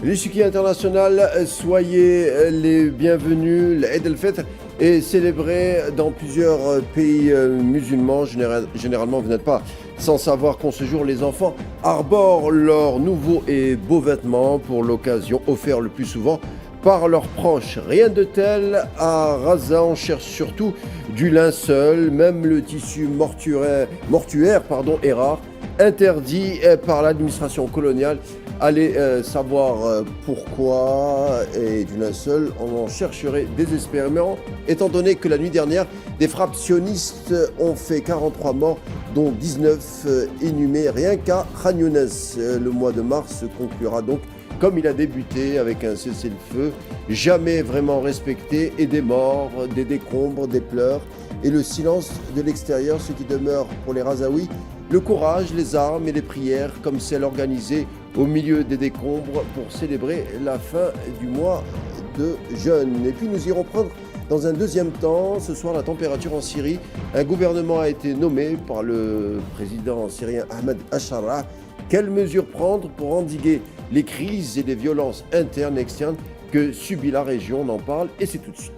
L'échiquier international, soyez les bienvenus. L'Eid el-Fitr est célébré dans plusieurs pays musulmans. Généralement, vous n'êtes pas sans savoir qu'en ce jour, les enfants arborent leurs nouveaux et beaux vêtements pour l'occasion, offerts le plus souvent par leurs proches. Rien de tel à Gaza, on cherche surtout du linceul, même le tissu mortuaire est rare, interdit par l'administration coloniale. Allez savoir pourquoi, et du linceul, on en chercherait désespérément, étant donné que la nuit dernière, des frappes sionistes ont fait 43 morts, dont 19 inhumés rien qu'à Khan Younes. Le mois de mars se conclura donc comme il a débuté, avec un cessez-le-feu jamais vraiment respecté, et des morts, des décombres, des pleurs, et le silence de l'extérieur, ce qui demeure pour les Razaouis, le courage, les armes et les prières, comme celle organisée au milieu des décombres pour célébrer la fin du mois de jeûne. Et puis nous irons prendre dans un deuxième temps, ce soir, la température en Syrie. Un gouvernement a été nommé par le président syrien Ahmed Al-Shara. Quelles mesures prendre pour endiguer les crises et les violences internes et externes que subit la région? On en parle et c'est tout de suite.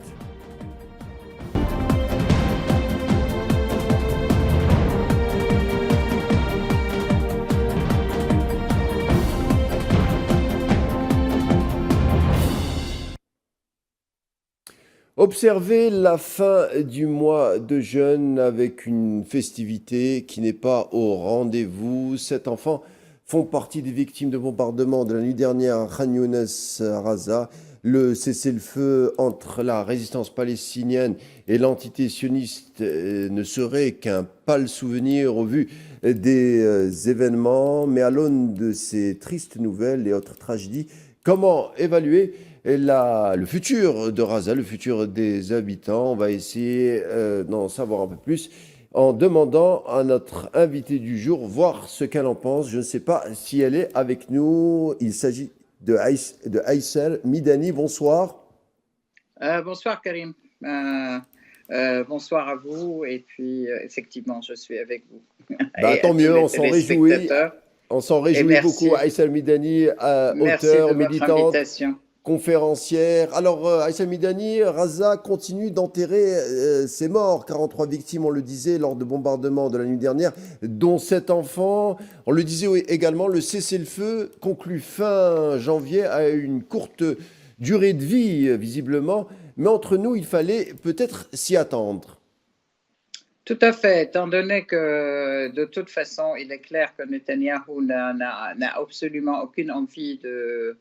Observez la fin du mois de jeûne avec une festivité qui n'est pas au rendez-vous. 7 enfants font partie des victimes de bombardements de la nuit dernière à Khan Younes, à Gaza. Le cessez-le-feu entre la résistance palestinienne et l'entité sioniste ne serait qu'un pâle souvenir au vu des événements. Mais à l'aune de ces tristes nouvelles et autres tragédies, comment évaluer le futur de Gaza, le futur des habitants? On va essayer d'en savoir un peu plus en demandant à notre invitée du jour, voir ce qu'elle en pense. Je ne sais pas si elle est avec nous. Il s'agit de Aïssel Midani. Bonsoir. Bonsoir Karim. Bonsoir à vous. Et puis, effectivement, je suis avec vous. Bah, Et à tant tous mieux, les on s'en réjouit. téléspectateurs. On s'en Et réjouit merci. beaucoup. Aïssel Midani, Merci de auteure, votre militante, invitation. conférencière. Alors, Aïssa Midani, Gaza continue d'enterrer ses morts. 43 victimes, on le disait, lors de bombardements de la nuit dernière, dont 7 enfants. On le disait également, le cessez-le-feu conclu fin janvier a une courte durée de vie, visiblement. Mais entre nous, il fallait peut-être s'y attendre. Tout à fait, étant donné que de toute façon, il est clair que Netanyahou n'a absolument aucune envie de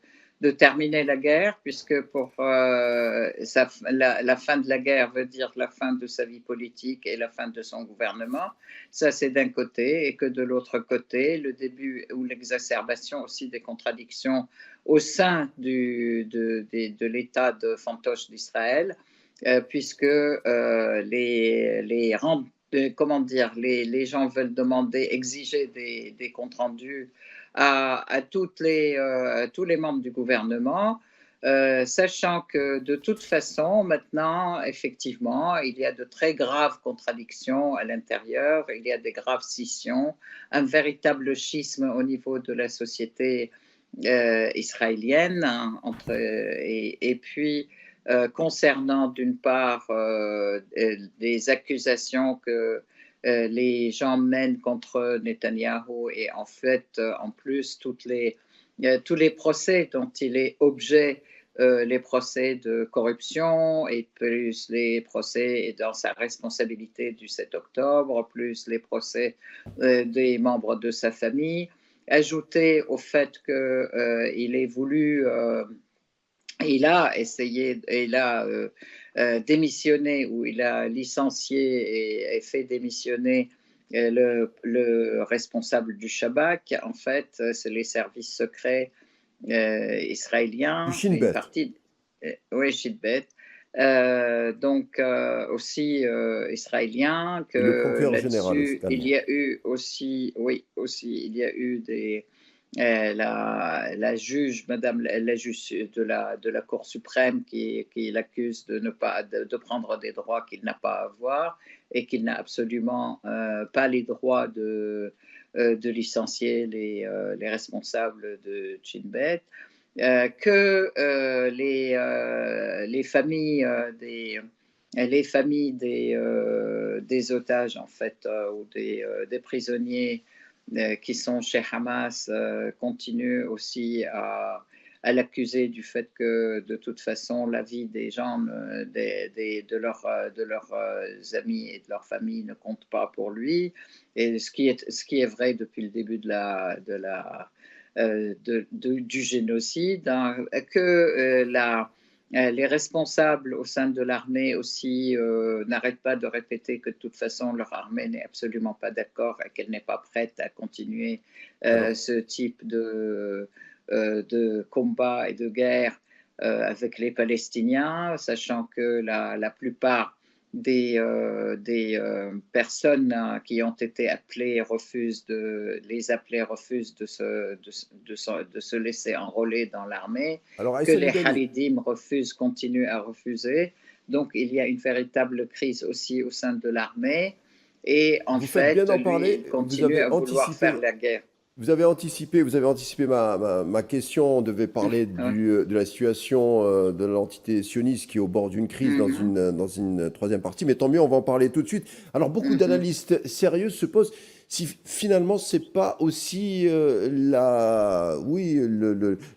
terminer la guerre, puisque pour la fin de la guerre veut dire la fin de sa vie politique et la fin de son gouvernement. Ça, c'est d'un côté, et que de l'autre côté, le début ou l'exacerbation aussi des contradictions au sein de l'État de fantoche d'Israël. Puisque comment dire, les gens veulent demander, exiger des comptes rendus à tous les membres du gouvernement, sachant que de toute façon, maintenant, effectivement, il y a de très graves contradictions à l'intérieur, il y a des graves scissions, un véritable schisme au niveau de la société israélienne, hein, et puis concernant d'une part des accusations que les gens mènent contre Netanyahou, et en fait en plus tous les procès dont il est objet, les procès de corruption, et plus les procès dans sa responsabilité du 7 octobre, plus les procès des membres de sa famille, ajouté au fait qu'il ait voulu il a essayé, il a démissionné, ou il a licencié et fait démissionner le responsable du Shabak. En fait, c'est les services secrets Du israéliens, Shin une Bet. partie, oui, Shin Bet. Donc aussi israélien, Et le que procureur général là-dessus il également. y a eu aussi, oui, aussi il y a eu la juge, Madame la juge de la Cour suprême, qui l'accuse de ne pas de prendre des droits qu'il n'a pas à avoir, et qu'il n'a absolument pas les droits de licencier les responsables de Shin Bet. que les familles des otages, en fait, ou des prisonniers qui sont chez Hamas continuent aussi à l'accuser du fait que, de toute façon, la vie des gens, de leurs amis et de leur famille ne compte pas pour lui. Et ce qui est vrai depuis le début du génocide, hein, que les responsables au sein de l'armée aussi n'arrêtent pas de répéter que de toute façon leur armée n'est absolument pas d'accord et qu'elle n'est pas prête à continuer Alors, ce type de combat et de guerre avec les Palestiniens, sachant que la plupart des personnes qui ont été appelées refusent de se laisser enrôler dans l'armée, alors que Aïssa les Midani, Haridim continuent à refuser. Donc il y a une véritable crise aussi au sein de l'armée. Et en vous faites bien fait, d'en lui, parler. il continue à vouloir faire la guerre. Vous avez anticipé ma question. On devait parler Ouais. de la situation de l'entité sioniste qui est au bord d'une crise Mhm. dans une troisième partie, mais tant mieux, on va en parler tout de suite. Alors, beaucoup Mhm. d'analystes sérieux se posent si finalement c'est pas aussi oui,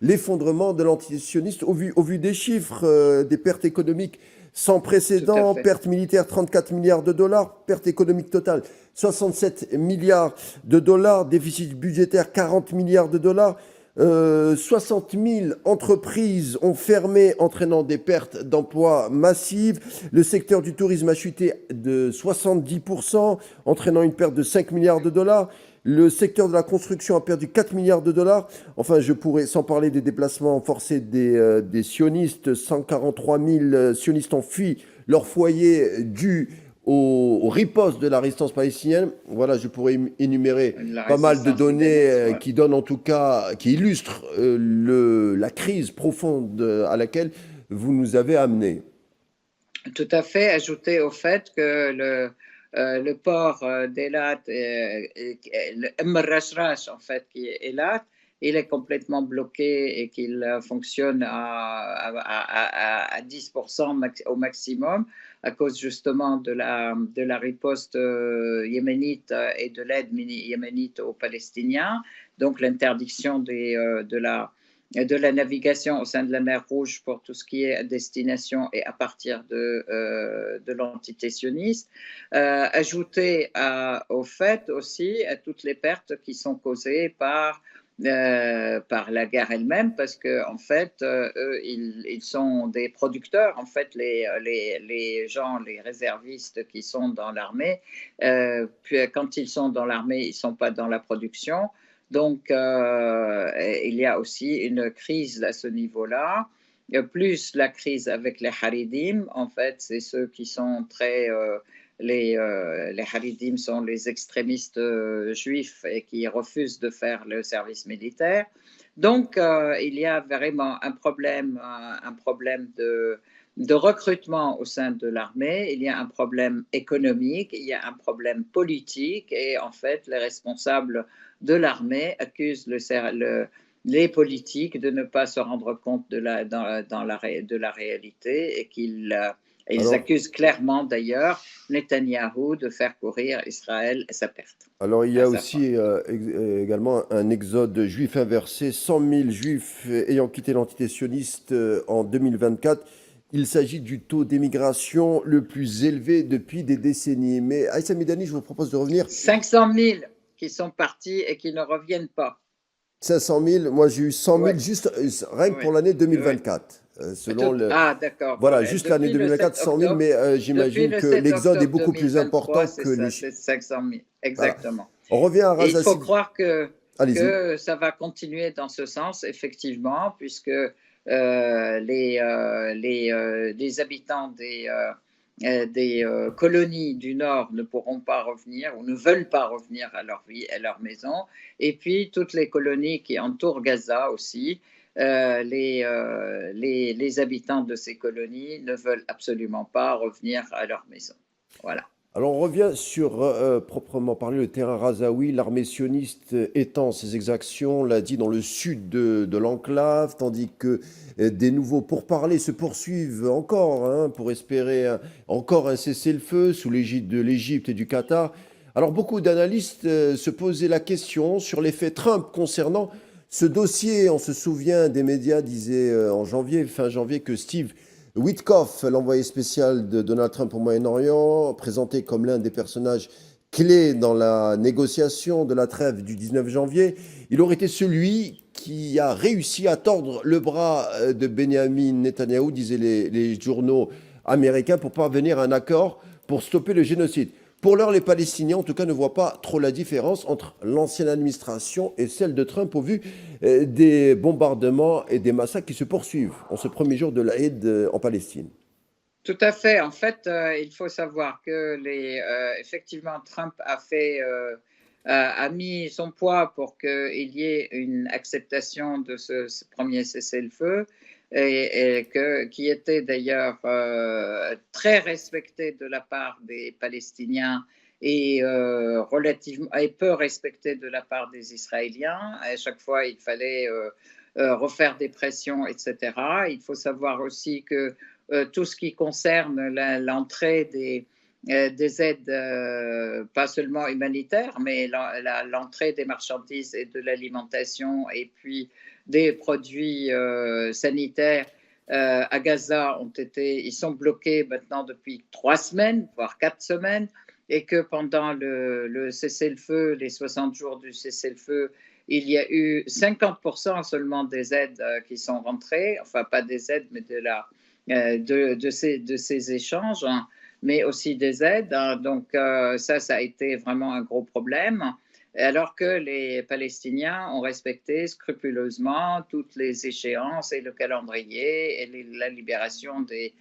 l'effondrement de l'entité sioniste au vu des chiffres, des pertes économiques sans Tout à précédent, fait. pertes militaires 34 milliards de dollars, pertes économiques totales 67 milliards de dollars, déficit budgétaire 40 milliards de dollars, 60 000 entreprises ont fermé, entraînant des pertes d'emplois massives. Le secteur du tourisme a chuté de 70%, entraînant une perte de 5 milliards de dollars. Le secteur de la construction a perdu 4 milliards de dollars. Enfin, je pourrais, sans parler des déplacements forcés des sionistes, 143 000 sionistes ont fui leur foyer dû aux ripostes de la résistance palestinienne. Voilà, je pourrais énumérer La pas mal de résistance données libanaise, ouais. qui donnent en tout cas, qui illustrent la crise profonde à laquelle vous nous avez amenés. Tout à fait. Ajouter au fait que le port d'Elat, le Rashrash, en fait, qui est Elat, il est complètement bloqué et qu'il fonctionne à 10% au maximum à cause justement de la riposte yéménite et de l'aide yéménite aux Palestiniens. Donc l'interdiction de la navigation au sein de la mer Rouge pour tout ce qui est à destination et à partir de l'entité sioniste, au fait aussi à toutes les pertes qui sont causées par la guerre elle-même, parce que en fait, eux, ils sont des producteurs. En fait, les gens, les réservistes qui sont dans l'armée, puis quand ils sont dans l'armée, ils ne sont pas dans la production. Donc, il y a aussi une crise à ce niveau-là, plus la crise avec les Haridim. En fait, c'est ceux qui sont les Haridim sont les extrémistes juifs et qui refusent de faire le service militaire. Donc, il y a vraiment un problème de recrutement au sein de l'armée, il y a un problème économique, il y a un problème politique, et en fait, les responsables de l'armée accusent les politiques de ne pas se rendre compte de la réalité, et ils Alors, accusent clairement d'ailleurs Netanyahou de faire courir Israël à sa perte, alors il y à a sa fin. aussi également un exode juif inversé, 100 000 juifs ayant quitté l'entité sioniste en 2024. Il s'agit du taux d'émigration le plus élevé depuis des décennies. Mais Aïssa Midani, je vous propose de revenir 500 000 qui sont partis et qui ne reviennent pas. 500 000, moi j'ai eu 100 000 Ouais, juste rien que pour ouais, l'année ouais. 2024. Ah, d'accord. Voilà, juste l'année Depuis le 2024, 7 100 000, octobre, mais depuis j'imagine le que 7 l'exode est octobre beaucoup plus 2023, important c'est que les ça, chiffres. c'est 500 000. Voilà. Exactement. On revient à Et il Raza faut Sid. croire Allez-y. que ça va continuer dans ce sens, effectivement, puisque les habitants des colonies du Nord ne pourront pas revenir ou ne veulent pas revenir à leur vie, à leur maison. Et puis, toutes les colonies qui entourent Gaza aussi, les habitants de ces colonies ne veulent absolument pas revenir à leur maison. Voilà. Alors on revient sur proprement parler le terrain Razaoui. L'armée sioniste étend ses exactions, l'a dit, dans le sud de l'enclave, tandis que des nouveaux pourparlers se poursuivent encore pour espérer encore un cessez-le-feu sous l'égide de l'Égypte et du Qatar. Alors beaucoup d'analystes se posaient la question sur l'effet Trump concernant ce dossier. On se souvient des médias disaient en janvier, fin janvier, que Steve Witkoff, l'envoyé spécial de Donald Trump au Moyen-Orient, présenté comme l'un des personnages clés dans la négociation de la trêve du 19 janvier, il aurait été celui qui a réussi à tordre le bras de Benjamin Netanyahou, disaient les journaux américains, pour parvenir à un accord pour stopper le génocide. Pour l'heure, les Palestiniens, en tout cas, ne voient pas trop la différence entre l'ancienne administration et celle de Trump au vu des bombardements et des massacres qui se poursuivent en ce premier jour de l'Aïd en Palestine. Tout à fait. En fait, il faut savoir que effectivement, Trump a mis son poids pour qu'il y ait une acceptation de ce premier cessez-le-feu qui était d'ailleurs très respecté de la part des Palestiniens et relativement et peu respecté de la part des Israéliens. À chaque fois, il fallait refaire des pressions, etc. Il faut savoir aussi que tout ce qui concerne l'entrée des aides, pas seulement humanitaires, mais l'entrée des marchandises et de l'alimentation et puis des produits sanitaires à Gaza ils sont bloqués maintenant depuis 3 semaines, voire 4 semaines, et que pendant le cessez-le-feu, les 60 jours du cessez-le-feu, il y a eu 50% seulement des aides qui sont rentrées, enfin pas des aides, mais de ces échanges, hein, mais aussi des aides. Hein. Donc ça a été vraiment un gros problème. Alors que les Palestiniens ont respecté scrupuleusement toutes les échéances et le calendrier et la libération des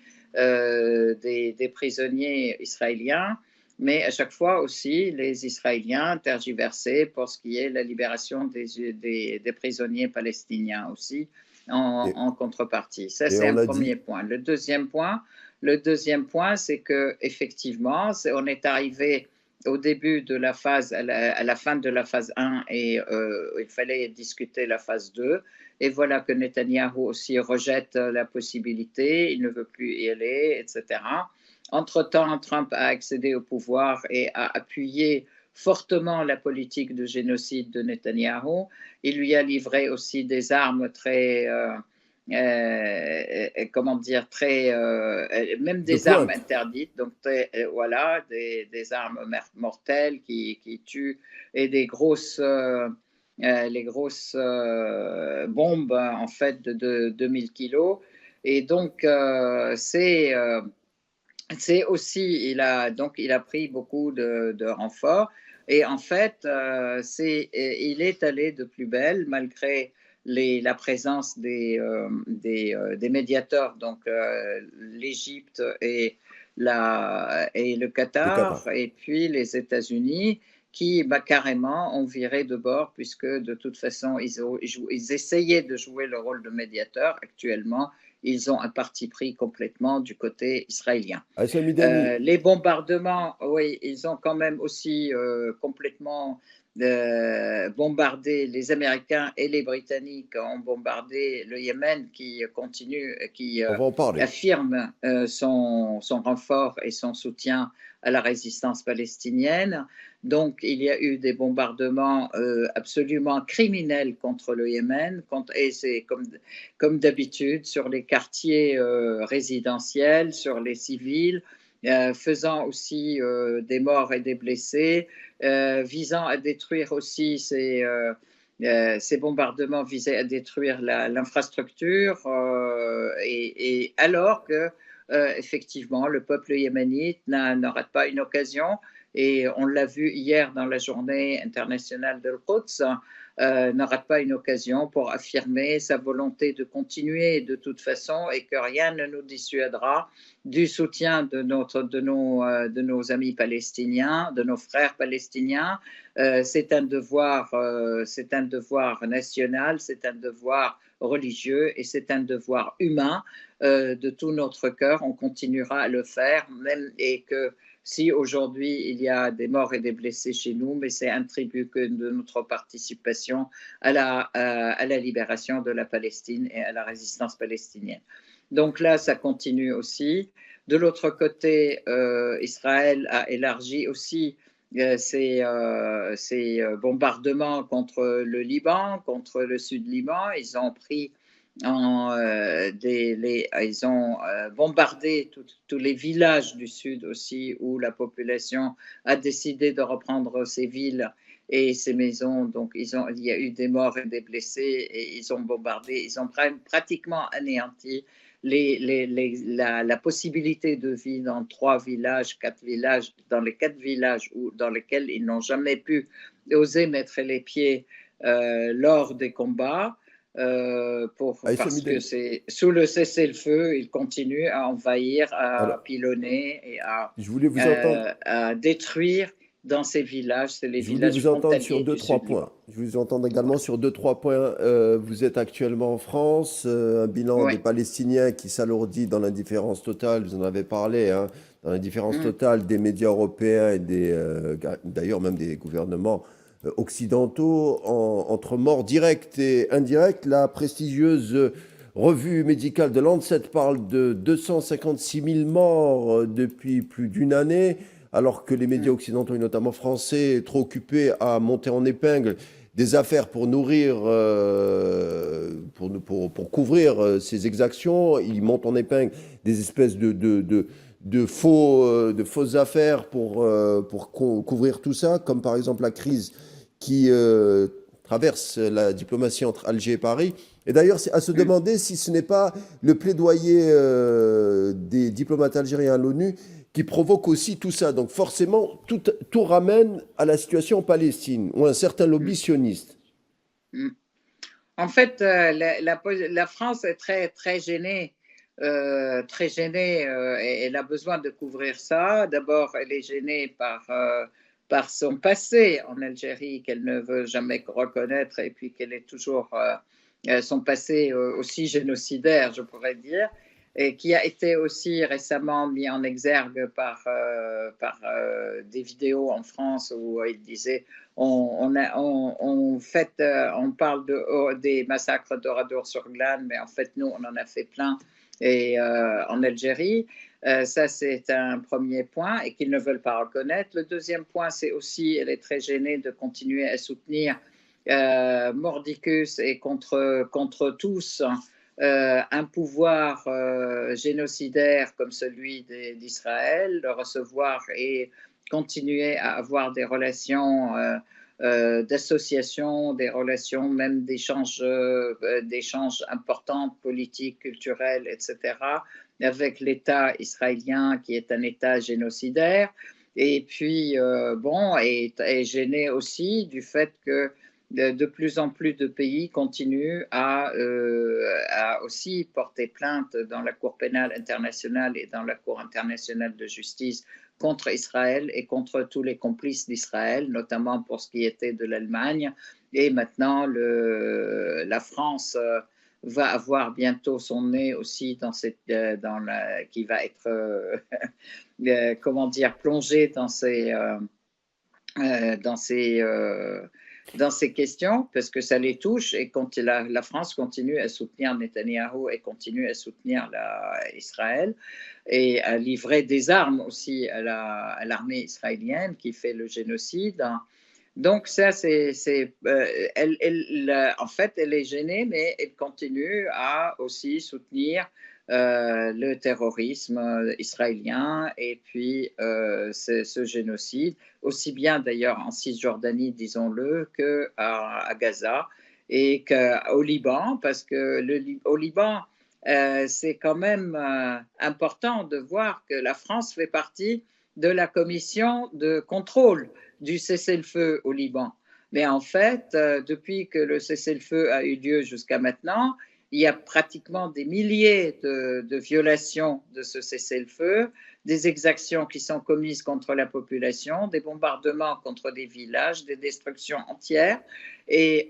prisonniers israéliens. Mais à chaque fois aussi, les Israéliens tergiversaient pour ce qui est la libération des prisonniers palestiniens aussi Et, en contrepartie. Ça, et c'est on un a dit, premier point. Le deuxième point, c'est que effectivement, on est arrivé au début de la phase, à la fin de la phase 1, et il fallait discuter la phase 2. Et voilà que Netanyahou aussi rejette la possibilité, il ne veut plus y aller, etc. Entre-temps, Trump a accédé au pouvoir et a appuyé fortement la politique de génocide de Netanyahou. Il lui a livré aussi des armes très, comment dire, très, même de des armes pointe. interdites, donc voilà, des armes mortelles qui tuent et les grosses bombes en fait de 2000 kilos. Et donc c'est aussi, il a pris beaucoup de renforts et en fait, il est allé de plus belle malgré la présence des médiateurs, donc l'Égypte et le Le Qatar, Qatar. et puis les États-Unis qui carrément ont viré de bord puisque de toute façon, ils essayaient de jouer le rôle de médiateur. Actuellement, ils ont un parti pris complètement du côté israélien. Hassan Midani, Les bombardements, oui, ils ont quand même aussi complètement bombardé, les Américains et les Britanniques ont bombardé le Yémen qui continue, qui on va en parler. affirme son renfort et son soutien à la résistance palestinienne. Donc, il y a eu des bombardements absolument criminels contre le Yémen, et c'est comme d'habitude sur les quartiers résidentiels, sur les civils, faisant aussi des morts et des blessés, visant à détruire aussi ces bombardements visaient à détruire l'infrastructure, et alors que effectivement le peuple yéménite n'en rate pas une occasion, et on l'a vu hier dans la journée internationale de Quds, ne rate pas une occasion pour affirmer sa volonté de continuer de toute façon et que rien ne nous dissuadera du soutien de nos amis palestiniens, de nos frères palestiniens, c'est un devoir national, c'est un devoir religieux et c'est un devoir humain de tout notre cœur. On continuera à le faire, même et que si aujourd'hui il y a des morts et des blessés chez nous, mais c'est un tribut que de notre participation à la libération de la Palestine et à la résistance palestinienne. Donc là, ça continue aussi. De l'autre côté, Israël a élargi aussi ces bombardements contre le Liban, contre le sud Liban. Ils ont pris ils ont bombardé tous les villages du sud aussi où la population a décidé de reprendre ces villes et ces maisons. Donc il y a eu des morts et des blessés et ils ont bombardé, ils ont pratiquement anéanti la possibilité de vie dans 4 villages, dans les 4 villages dans lesquels ils n'ont jamais pu oser mettre les pieds lors des combats. Parce que c'est sous le cessez-le-feu, ils continuent à envahir, à pilonner et je voulais vous entendre. À détruire dans ces villages. C'est les Je voulais villages vous entendre sur frontaliers deux, du trois sud Liban. points. Je voulais vous entendre également sur deux, trois points. Vous êtes actuellement en France, un bilan des Ouais. Palestiniens qui s'alourdit dans l'indifférence totale, vous en avez parlé, hein, dans l'indifférence Mm. totale des médias européens et d'ailleurs même des gouvernements occidentaux, entre morts directes et indirectes. La prestigieuse revue médicale de Lancet parle de 256 000 morts depuis plus d'une année, alors que les médias Mm. occidentaux, et notamment français, trop occupés à monter en épingle des affaires pour nourrir, pour couvrir ces exactions. Ils montent en épingle des espèces de fausses affaires pour couvrir tout ça, comme par exemple la crise qui traverse la diplomatie entre Alger et Paris. Et d'ailleurs, c'est à se Mm. demander si ce n'est pas le plaidoyer des diplomates algériens à l'ONU qui provoque aussi tout ça. Donc forcément, tout ramène à la situation en Palestine, ou un certain Mm. lobby sioniste. Mm. En fait, la France est très gênée, et elle a besoin de couvrir ça. D'abord, elle est gênée par son passé en Algérie qu'elle ne veut jamais reconnaître et puis qu'elle est toujours son passé aussi génocidaire, je pourrais dire, et qui a été aussi récemment mis en exergue par des vidéos en France où il disait on parle des massacres d'Oradour-sur-Glane, mais en fait, nous, on en a fait plein en Algérie. Ça, c'est un premier point et qu'ils ne veulent pas reconnaître. Le deuxième point, c'est aussi, elle est très gênée de continuer à soutenir Mordicus et contre tous un pouvoir génocidaire comme celui d'Israël, de recevoir et continuer à avoir des relations d'association, des relations même d'échanges importants, politiques, culturels, etc., avec l'État israélien qui est un État génocidaire. Et puis, est gêné aussi du fait que de plus en plus de pays continuent à aussi porter plainte dans la Cour pénale internationale et dans la Cour internationale de justice contre Israël et contre tous les complices d'Israël, notamment pour ce qui était de l'Allemagne. Et maintenant, la France va avoir bientôt son nez aussi qui va être, comment dire, plongé dans ces questions, parce que ça les touche, et quand la France continue à soutenir Netanyahou et continue à soutenir Israël, et à livrer des armes aussi à l'armée israélienne qui fait le génocide. Donc ça, en fait, elle est gênée, mais elle continue à aussi soutenir le terrorisme israélien et puis ce génocide, aussi bien d'ailleurs en Cisjordanie, disons-le, qu'à Gaza et qu'au Liban, parce que au Liban, c'est quand même important de voir que la France fait partie de la commission de contrôle du cessez-le-feu au Liban. Mais en fait, depuis que le cessez-le-feu a eu lieu jusqu'à maintenant, il y a pratiquement des milliers de violations de ce cessez-le-feu, des exactions qui sont commises contre la population, des bombardements contre des villages, des destructions entières. Et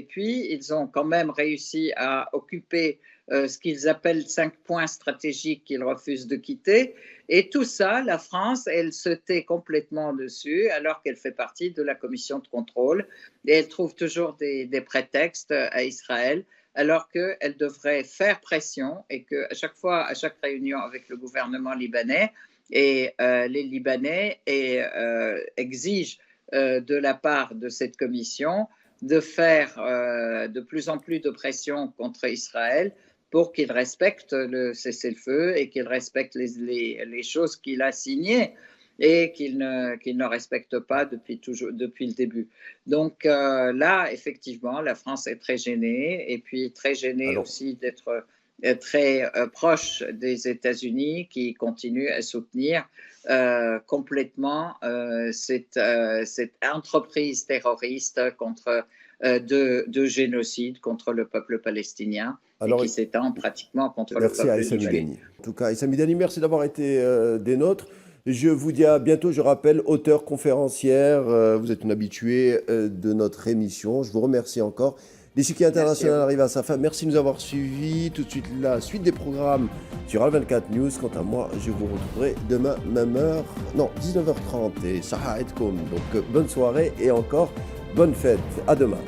puis, ils ont quand même réussi à occuper ce qu'ils appellent 5 points stratégiques qu'ils refusent de quitter. Et tout ça, la France, elle se tait complètement dessus, alors qu'elle fait partie de la commission de contrôle. Et elle trouve toujours des prétextes à Israël, alors qu'elle devrait faire pression et qu'à chaque fois, à chaque réunion avec le gouvernement libanais, et les Libanais exigent de la part de cette commission de faire de plus en plus de pression contre Israël pour qu'il respecte le cessez-le-feu et qu'il respecte les choses qu'il a signées et qu'il ne respecte pas depuis le début. Donc là, effectivement, la France est très gênée, et puis très gênée aussi d'être très proche des États-Unis, qui continuent à soutenir complètement cette entreprise terroriste de génocide contre le peuple palestinien, et qui s'étend pratiquement contre le peuple libanais. En tout cas, Issa Midani, merci d'avoir été des nôtres. Je vous dis à bientôt. Je rappelle, auteure, conférencière, vous êtes une habituée de notre émission. Je vous remercie encore. L'échiquier international arrive à sa fin. Merci de nous avoir suivis. Tout de suite, la suite des programmes sur Al24 News. Quant à moi, je vous retrouverai demain, même heure, non, 19h30. Et Saha Edkoum. Donc, bonne soirée et encore bonne fête. À demain.